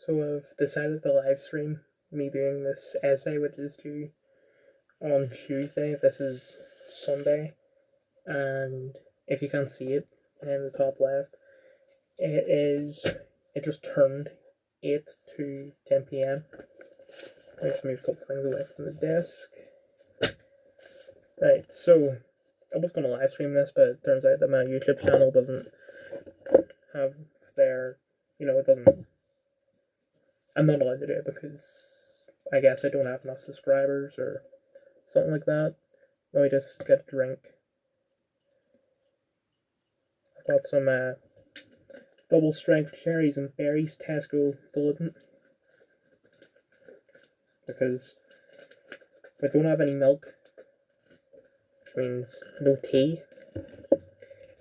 So I've decided to live stream me doing this essay, which is due on Tuesday. This is Sunday, and if you can't see it in the top left, it just turned 8 to 10 p.m. I just moved a couple things away from the desk. Right, so I was going to live stream this, but it turns out that my YouTube channel doesn't have their, it doesn't. I'm not allowed to do it because I guess I don't have enough subscribers or something like that. Let me just get a drink. I got some double strength cherries and berries, Tesco delivered. Because if I don't have any milk, which means no tea,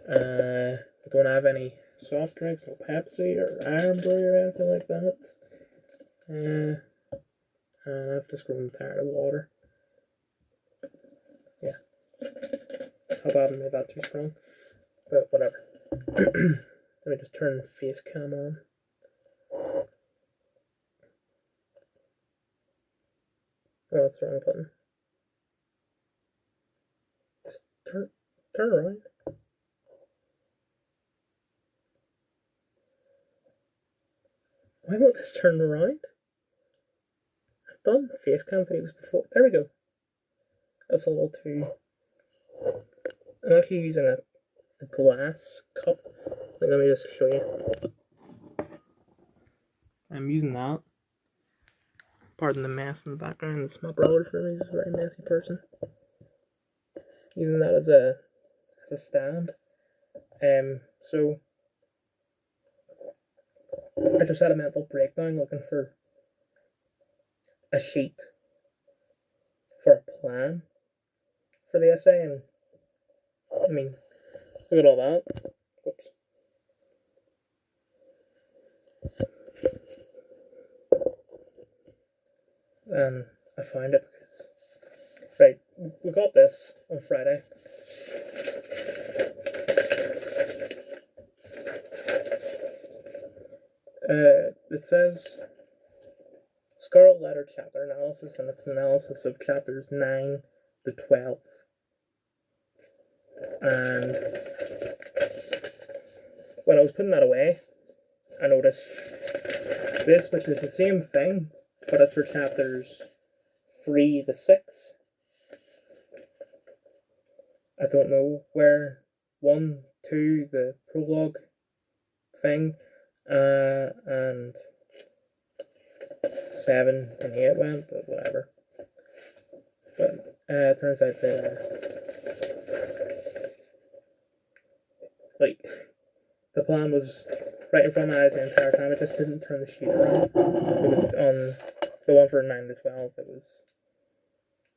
I don't have any soft drinks, no Pepsi or Iron Brew or anything like that. I've just grown tired of water. Yeah. How bad I made that too strong? But whatever. Let me just turn the face cam on. Oh, that's the wrong button. Just turn around. Why won't this turn around? I've done face cam videos before. There we go. That's a little too. I'm actually using a glass cup. Let me just show you. I'm using that. Pardon the mess in the background. It's my brother's room. He's a very messy person. Using that as a stand. So I just had a mental breakdown looking for a sheet for a plan for the essay, and I mean, look at all that. Oops. And I found it because, right, we got this on Friday. It says Scarlet Letter chapter analysis, and it's analysis of chapters 9 to 12. And when I was putting that away, I noticed this, which is the same thing, but it's for chapters 3 to 6. I don't know where 1, 2, the prologue thing, and 7 and 8 went, but whatever. But it turns out that the plan was right in front of my eyes the entire time. It just didn't turn the sheet around. It was on the one for 9 to 12. It was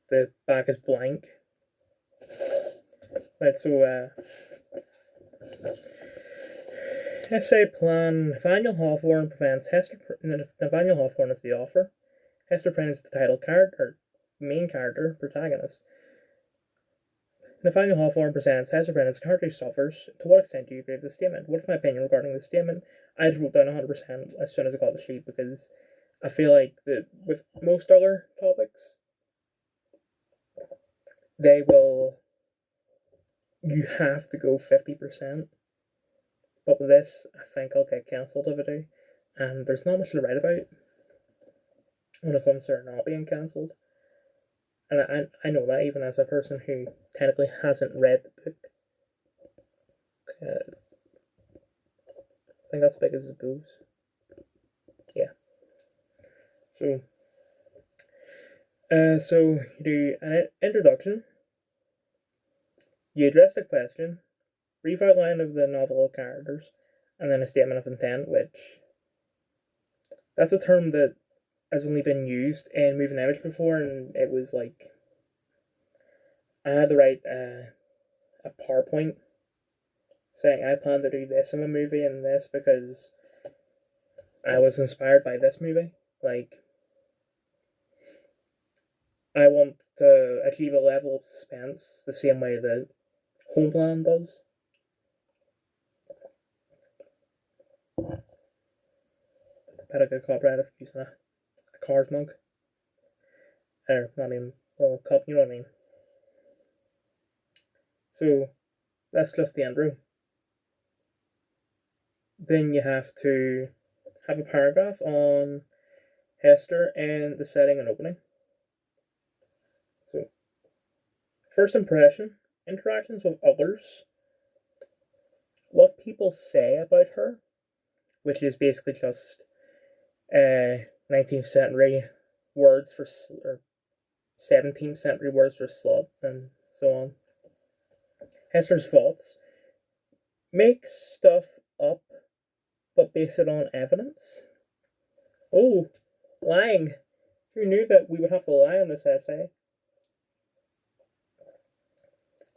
the back is blank. Right, so essay plan. Nathaniel Hawthorne prevents Nathaniel Hawthorne is the author. Hester Prynne is the title card or main character protagonist. Nathaniel Hawthorne presents Hester Prynne as a character who suffers. To what extent do you agree with this statement? What is my opinion regarding this statement? I just wrote down 100% as soon as I got the sheet because I feel like that with most other topics, you have to go 50%. But with this, I think I'll get cancelled if I do. And there's not much to write about when it comes to not being cancelled. And I know that even as a person who technically hasn't read the book. Because I think that's as big as it goes. Yeah. So you do an introduction. You address the question, brief outline of the novel characters, and then a statement of intent, which that's a term that has only been used in Moving Image before, and it was like I had to write a PowerPoint saying I plan to do this in a movie and this because I was inspired by this movie. Like, I want to achieve a level of suspense the same way that Homeland does. Petticoat Cooperative using a Cars mug. Or, not even, well, cup, you know what I mean. So, that's just the intro. Then you have to have a paragraph on Hester and the setting and opening. So, first impression, interactions with others, what people say about her, which is basically just 19th century words for, or 17th century words for slut, and so on. Hester's faults, make stuff up, but base it on evidence. Oh, lying. Who knew that we would have to lie on this essay?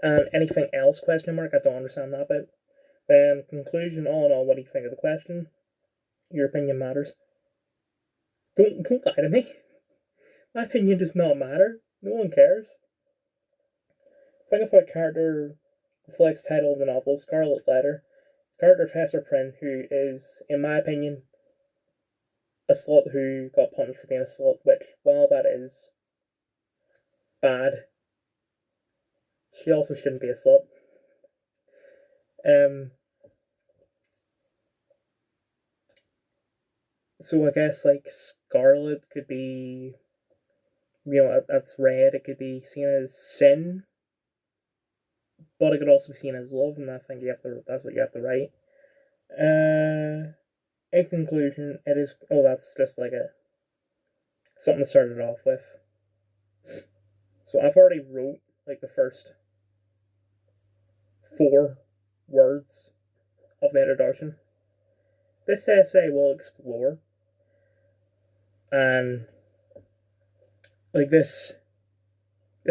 And anything else, question mark, I don't understand that bit. Then, conclusion, all in all, what do you think of the question? Your opinion matters. Don't lie to me. My opinion does not matter. No one cares. Think of what character reflects title of the novel, Scarlet Letter. Character of Hester Prynne, who is, in my opinion, a slut who got punished for being a slut, which, while that is bad, she also shouldn't be a slut. So I guess, like, Scarlet could be, that's red, it could be seen as sin, but it could also be seen as love, and I think that's what you have to write. In conclusion, it is, that's just like something to start it off with. So I've already wrote, like, the first 4 words of the introduction. This essay will explore, and, like, this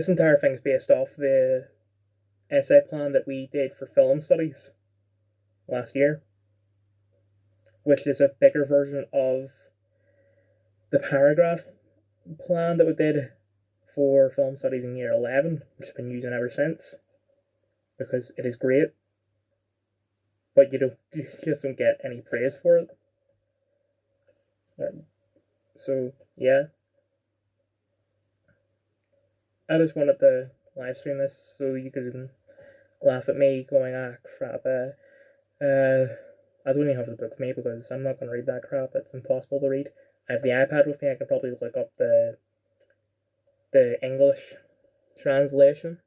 entire thing is based off the essay plan that we did for film studies last year, which is a bigger version of the paragraph plan that we did for film studies in year 11, which I've been using ever since, because it is great, but you just don't get any praise for it. So, yeah. I just wanted to live stream this so you could laugh at me going, crap, I don't even have the book with me because I'm not going to read that crap. It's impossible to read. I have the iPad with me. I could probably look up the English translation.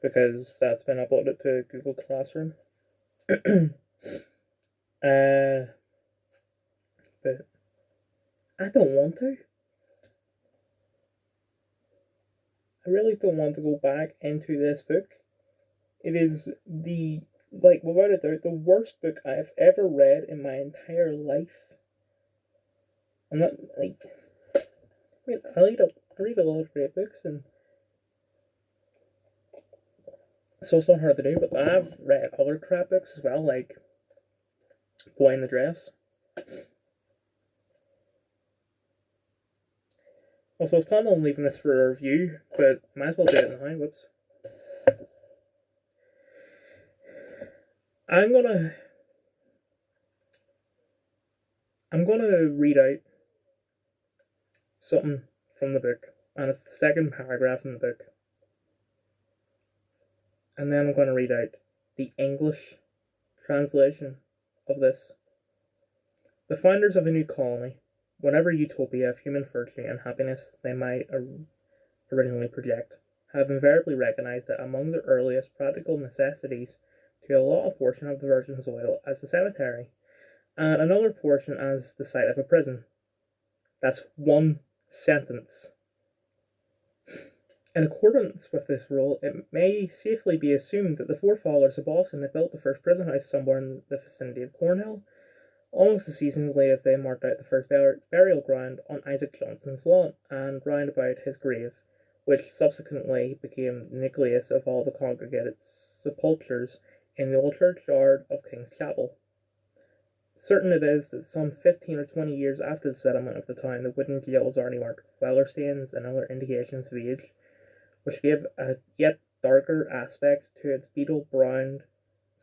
Because that's been uploaded to Google Classroom. But I don't want to. I really don't want to go back into this book. It is without a doubt, the worst book I've ever read in my entire life. I'm not, I read a lot of great books, and so it's not hard to do, but I've read other crap books as well, like Boy in the Dress. Also, I was planning on leaving this for a review, but might as well do it now. Whoops. I'm gonna read out something from the book, and it's the second paragraph in the book. And then I'm gonna read out the English translation of this. The founders of a new colony, whatever utopia of human virtue and happiness they might originally project, have invariably recognized that among the earliest practical necessities to allot a portion of the virgin soil as a cemetery, and another portion as the site of a prison. That's one sentence. In accordance with this rule, it may safely be assumed that the forefathers of Boston had built the first prison house somewhere in the vicinity of Cornhill, almost as seasonably as they marked out the first burial ground on Isaac Johnson's lawn and round about his grave, which subsequently became the nucleus of all the congregated sepultures in the old churchyard of King's Chapel. Certain it is that some 15 or 20 years after the settlement of the town, the wooden jail was already marked with weller stains and other indications of age, which gave a yet darker aspect to its beetle-browned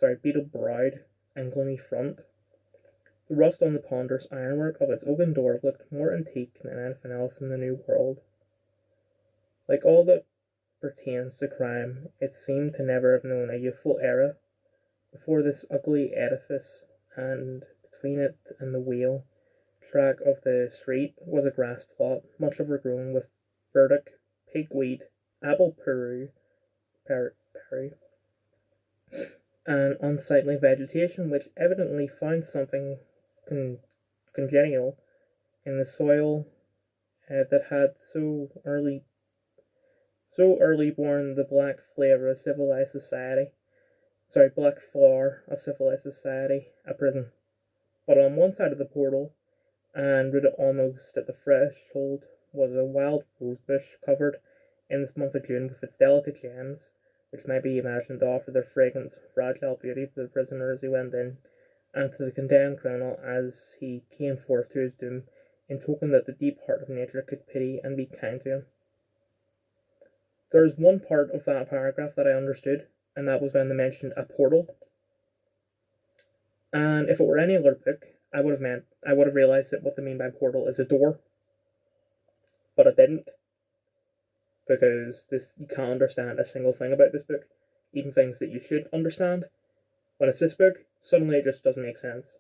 beetle-browed and gloomy front. The rust on the ponderous ironwork of its oaken door looked more antique than anything else in the New World. Like all that pertains to crime, it seemed to never have known a youthful era before this ugly edifice, and between it and the wheel track of the street was a grass plot, much overgrown with burdock, pigweed, apple perry, and unsightly vegetation, which evidently found something congenial in the soil that had so early born the black flower of civilized society, a prison. But on one side of the portal, and rooted almost at the threshold, was a wild rosebush covered in this month of June with its delicate gems, which might be imagined to offer their fragrance and fragile beauty to the prisoner as he went in, and to the condemned criminal as he came forth to his doom, in token that the deep heart of nature could pity and be kind to him. There is one part of that paragraph that I understood, and that was when they mentioned a portal. And if it were any other book, I would have realized that what they mean by portal is a door. But I didn't, because you can't understand a single thing about this book, even things that you should understand. When it's this book, suddenly it just doesn't make sense.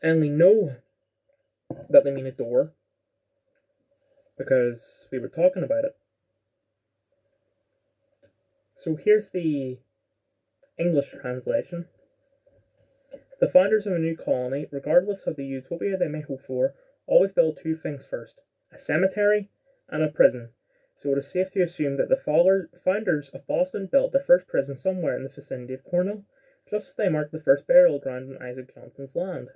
And we know that they mean a door, because we were talking about it. So here's the English translation. The founders of a new colony, regardless of the utopia they may hope for, always build two things first: a cemetery and a prison. So it is safe to assume that the founders of Boston built their first prison somewhere in the vicinity of Cornwall, just as they marked the first burial ground on Isaac Johnson's land.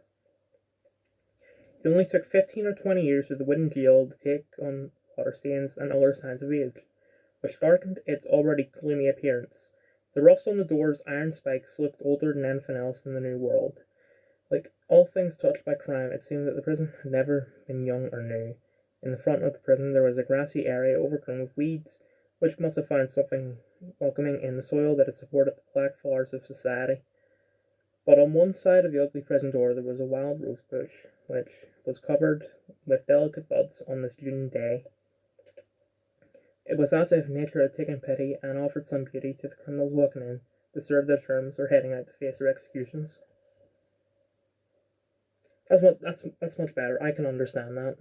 It only took 15 or 20 years for the wooden jail to take on water stains and other signs of age, which darkened its already gloomy appearance. The rust on the door's iron spikes looked older than anything else in the New World. Like all things touched by crime, it seemed that the prison had never been young or new. In the front of the prison there was a grassy area overgrown with weeds, which must have found something welcoming in the soil that had supported the black flowers of society. But on one side of the ugly prison door there was a wild rose bush, which was covered with delicate buds on this June day. It was as if nature had taken pity and offered some beauty to the criminals walking in to serve their terms or heading out to face their executions. That's much better. I can understand that.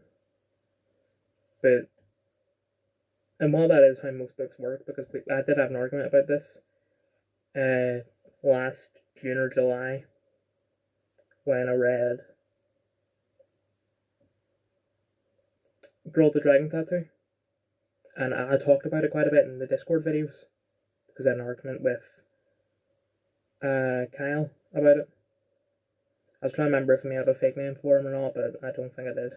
And while that is how most books work, because I did have an argument about this last June or July when I read Girl with the Dragon Tattoo. And I talked about it quite a bit in the Discord videos, because I had an argument with Kyle about it. I was trying to remember if I made up a fake name for him or not, but I don't think I did.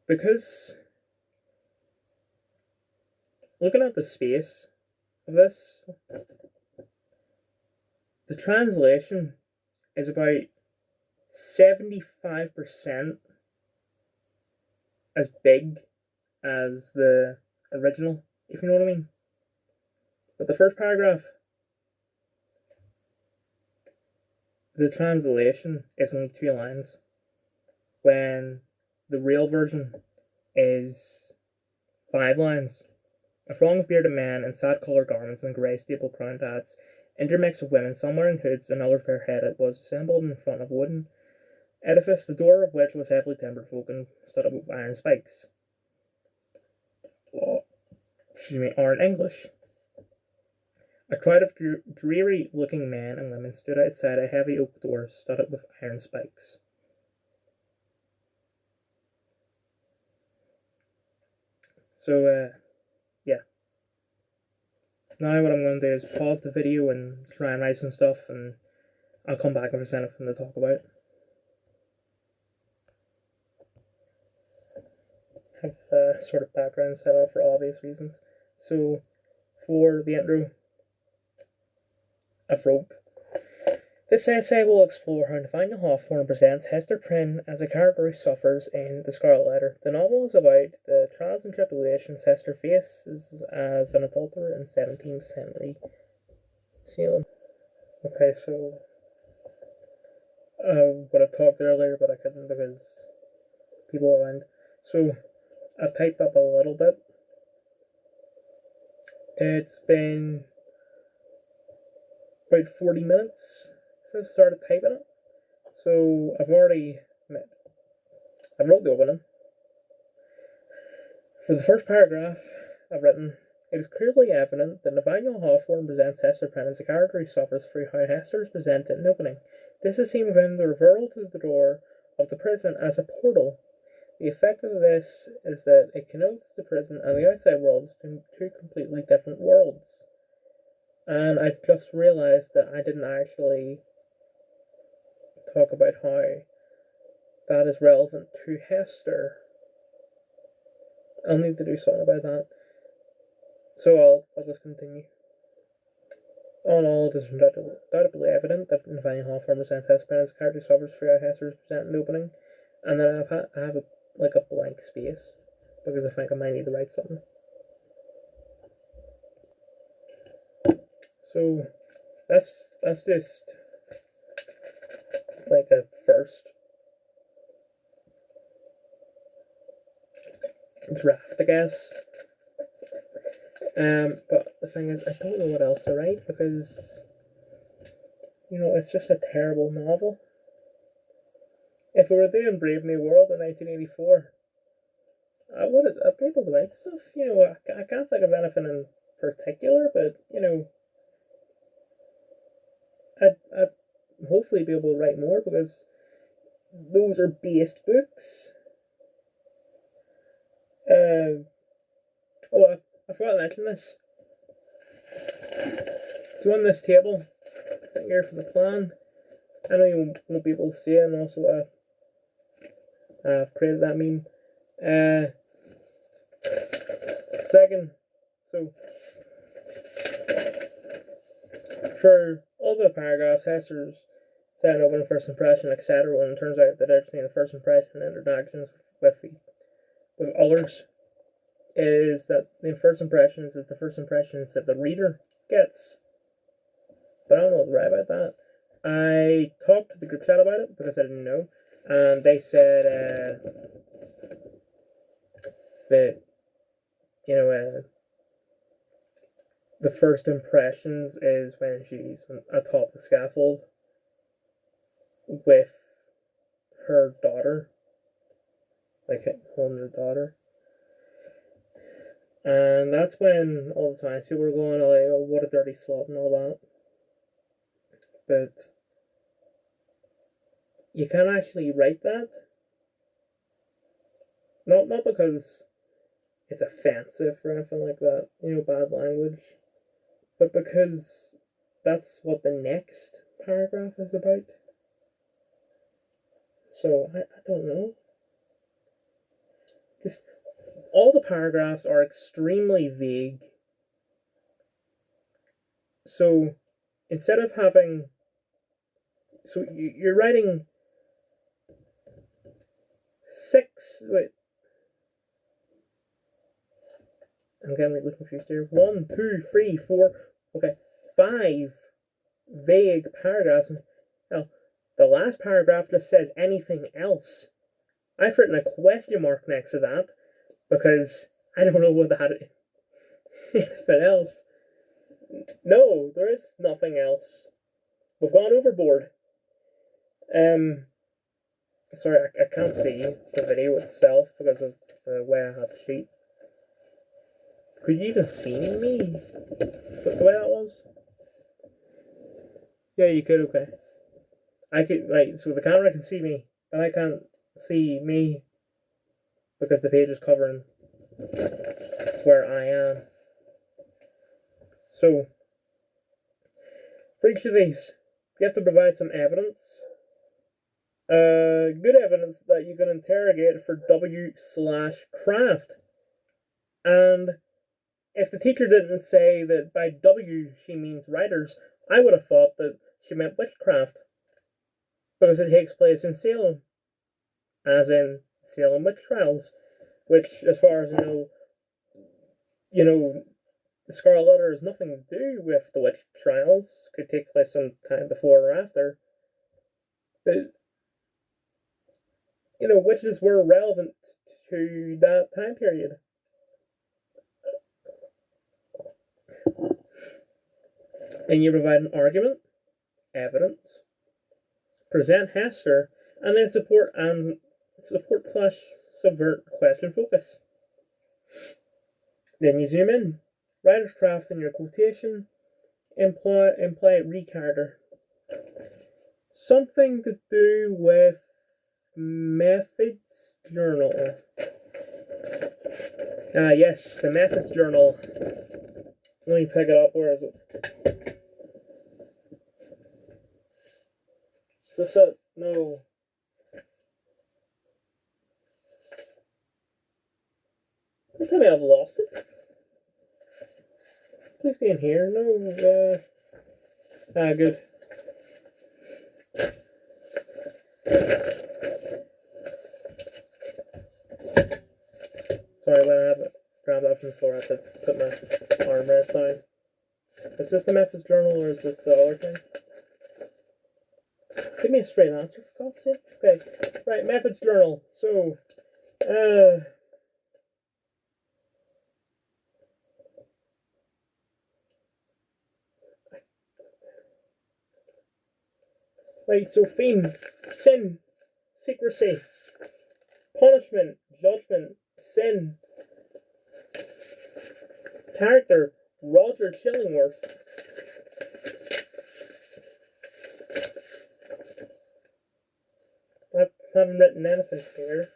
Because looking at the space of this, the translation is about 75% as big as the original, if you know what I mean. But the first paragraph, the translation is only 2 lines, when the real version is 5 lines. A throng of bearded men in sad-coloured garments and grey staple-crowned hats, intermixed with women, some wearing hoods and others bareheaded, was assembled in front of a wooden edifice, the door of which was heavily timbered oak and stood up with iron spikes. Are in English. A crowd of dreary-looking men and women stood outside a heavy oak door studded with iron spikes. So, yeah. Now what I'm going to do is pause the video and try and write some stuff, and I'll come back if there's anything to talk about. Have a sort of background set up for obvious reasons. So, for the intro, I've wrote, This essay will explore how Nathaniel Hawthorne presents Hester Prynne as a character who suffers in The Scarlet Letter. The novel is about the trials and tribulations Hester faces as an adulterer in 17th century Salem. Okay, so what I've talked earlier, but I couldn't because people around. So I've typed up a little bit. It's been about 40 minutes since I started typing it. So I wrote the opening. For the first paragraph I've written, it is clearly evident that Nathaniel Hawthorne presents Hester Prynne as a character who suffers through how Hester is presented in the opening. This is seen within the referral to the door of the prison as a portal. The effect of this is that it connotes the prison and the outside world as two completely different worlds. And I've just realised that I didn't actually talk about how that is relevant to Hester. I'll need to do something about that. So I'll just continue. All in all, it is undoubtedly evident that Nathaniel Hawthorne presents Hester Prynne as a character who suffers through how Hester is presented in the opening. And then I have a blank space because I think I might need to write something. So that's just like a first draft, I guess. But the thing is, I don't know what else to write because, it's just a terrible novel. If we were doing Brave New World in 1984, I'd be able to write stuff. I can't think of anything in particular, but I'd hopefully be able to write more because those are based books. I forgot to mention this. So on this table, I think here for the plan, I know you won't be able to see it, and also I've created that meme. Second, so for all the paragraphs, Hester's setting open a first impression, etc. When it turns out that actually the first impression and interactions with others is that the first impressions is the first impressions that the reader gets. But I don't know what to write about that. I talked to the group chat about it because I didn't know, and they said that the first impressions is when she's atop the scaffold with her daughter, like holding her daughter. And that's when all the time people were going like, oh, what a dirty slut and all that. But you can't actually write that. Not because it's offensive or anything like that, bad language. But because that's what the next paragraph is about. So, I don't know. Just all the paragraphs are extremely vague. So, instead of having... So, you're writing 6... Wait. I'm getting really confused here. 1, 2, 3, 4... Okay, 5 vague paragraphs. Now, the last paragraph just says anything else. I've written a question mark next to that because I don't know what that is. Anything else? No, there is nothing else. We've gone overboard. Sorry, I can't see the video itself because of the way I had the sheet. Could you even see me? The way that was? Yeah, you could, okay. I could, right, so the camera can see me, but I can't see me because the page is covering where I am. So, for each of these, you have to provide some evidence. Good evidence that you can interrogate for W/craft. And if the teacher didn't say that by W she means writers, I would have thought that she meant witchcraft. because it takes place in Salem, as in Salem witch trials, which, as far as the Scarlet Letter has nothing to do with the witch trials. Could take place some time before or after. But, witches were relevant to that time period. And you provide an argument, evidence, present Hester, and then support / subvert question focus. Then you zoom in. Writer's craft in your quotation, imply recarder. Something to do with Methods Journal. Yes, the Methods Journal. Let me pick it up. Where is it? So no. Don't tell me I've lost it. Please be in here. No. Good. Sorry, when I have it, grab that from the floor, I have to put my armrest down. Is this the Methods Journal or is this the other thing? Give me a straight answer, for God's sake. Okay, right, Methods Journal. So, right, so theme, sin, secrecy, punishment, judgment, sin. Character, Roger Chillingworth. I haven't written anything here.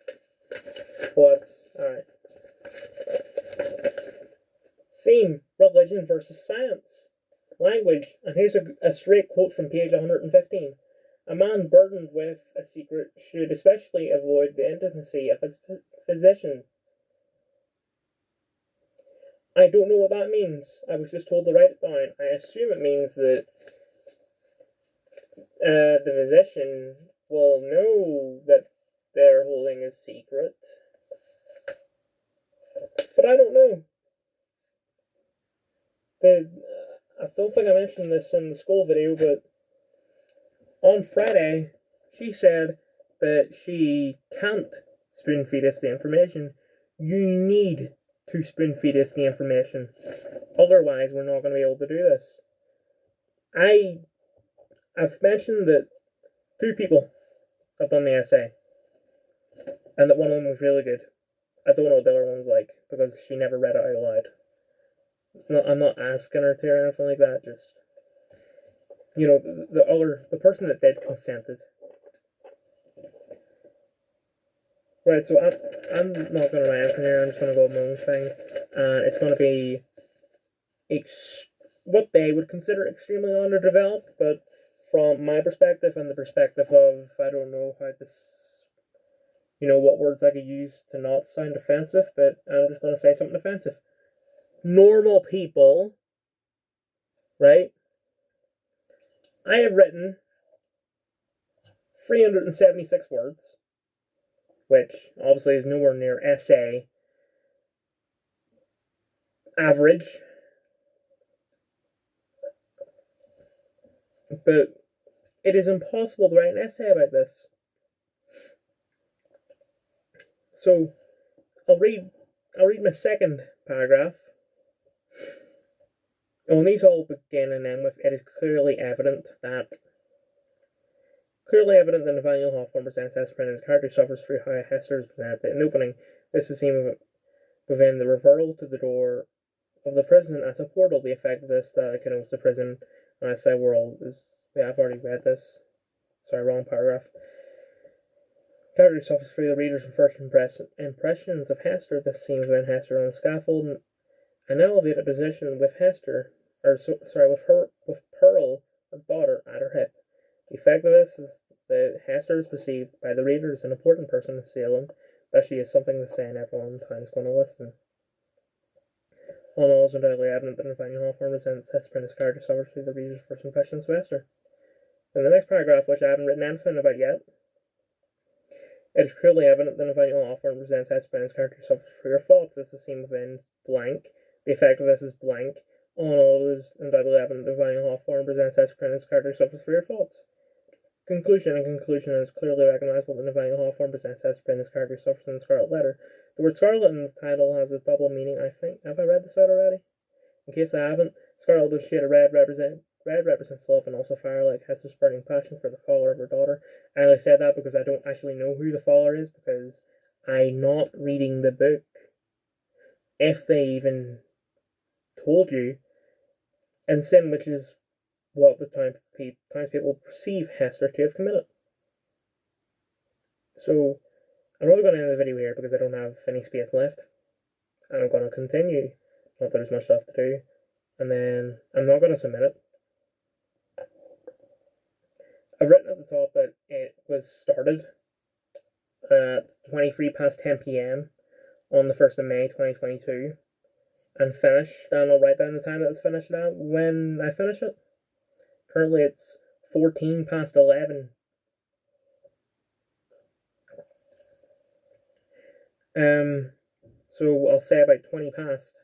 But, alright. Theme, religion versus science. Language, and here's a straight quote from page 115. A man burdened with a secret should especially avoid the intimacy of his physician. I don't know what that means. I was just told to write it down. I assume it means that the physician will know that they're holding a secret. But I don't know. I don't think I mentioned this in the school video, but on Friday, she said that she can't spoon feed us the information. You need to spoon feed us the information. Otherwise, we're not going to be able to do this. I've mentioned that 2 people have done the essay, and that one of them was really good. I don't know what the other one's like, because she never read it out loud. No, I'm not asking her to or anything like that, just... the person that did consented. Right, so I'm not going to write anything here, I'm just going to go with my own thing. And it's going to be what they would consider extremely underdeveloped, but from my perspective and the perspective of, I don't know how this, what words I could use to not sound offensive, but I'm just going to say something offensive. Normal people, right? I have written 376 words, which obviously is nowhere near essay average, but it is impossible to write an essay about this. So I'll read my second paragraph. And these all begin and end with, it is clearly evident that Nathaniel Hawthorne presents Hesper and his character suffers through how Hester is presented. In opening, this is seen within the referral to the door of the prison as a portal. The effect of this that connotes the prison and outside world is... I've already read this. Sorry, wrong paragraph. Character suffers through the reader's first impressions of Hester. This scene within Hester on the scaffold, an elevated position with Hester, with Pearl, her daughter, at her hip. The effect of this is that Hester is perceived by the reader as an important person in Salem, that she has something to say and everyone in town is going to listen. All in all, it's undoubtedly evident that Nathaniel Hawthorne presents Hesper and his character suffers through the reader's first impressions of Hester. In the next paragraph, which I haven't written anything about yet, it is clearly evident that Nathaniel Hawthorne presents Hesper's character suffers for your faults. This is seen within blank. The effect of this is blank. All in all, it is undoubtedly evident that Nathaniel Hawthorne presents Hesper's character suffers for your faults. Conclusion. In conclusion, it is clearly recognizable that Nathaniel Hawthorne presents Hesper's character suffers in the Scarlet Letter. The word Scarlet in the title has a double meaning, I think. Have I read this out already? In case I haven't, scarlet with a shade of red represents love and also fire, like Hester's burning passion for the father of her daughter. I only said that because I don't actually know who the father is, because I'm not reading the book. If they even told you, and sin, which is what the townspeople perceive Hester to have committed. So, I'm really going to end the video here because I don't have any space left. And I'm going to continue. Not that there's much left to do. And then I'm not going to submit it. I've written at the top that it was started at 23 past 10 p.m. on the 1st of May 2022 and finished, and I'll write down the time that it's finished at when I finish it. Currently it's 14 past 11. So I'll say about 20 past.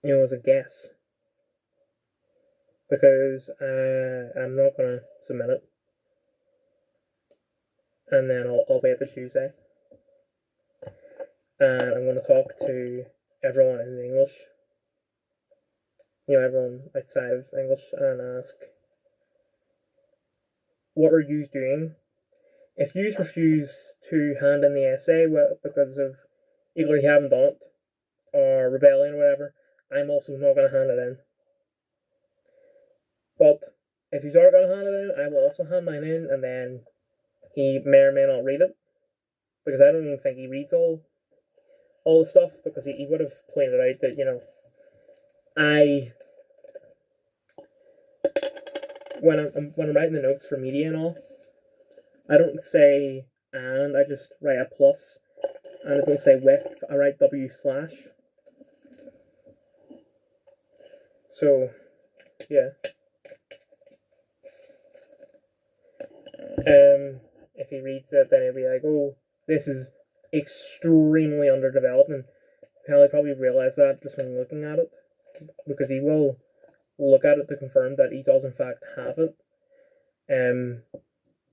As a guess. Because I'm not going to submit it. And then I'll wait till Tuesday. And I'm going to talk to everyone in English. Everyone outside of English, and ask, what are you doing? If you refuse to hand in the essay because of either you haven't done it or rebellion or whatever, I'm also not going to hand it in. But if you are going to hand it in, I will also hand mine in, and then he may or may not read it, because I don't even think he reads all the stuff, because he would have pointed out that, when I'm writing the notes for media and all, I don't say and, I just write a plus, and I don't say with, I write W/. So, yeah. If he reads it, then he'll be like, oh, this is extremely underdeveloped, and he'll probably realize that just from looking at it, because he will look at it to confirm that he does in fact have it. And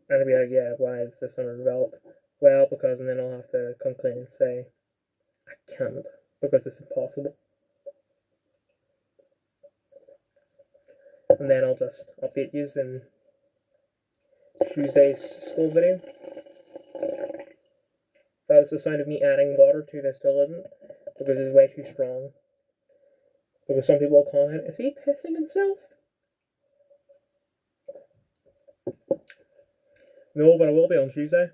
he'll be like, yeah, why is this underdeveloped? Well, because, and then I'll have to come clean and say, I can't, because it's impossible. And then I'll just update you in Tuesday's school video. That is the sound of me adding water to this diluent, because it's way too strong. Because some people will comment, is he pissing himself? No, but I will be on Tuesday.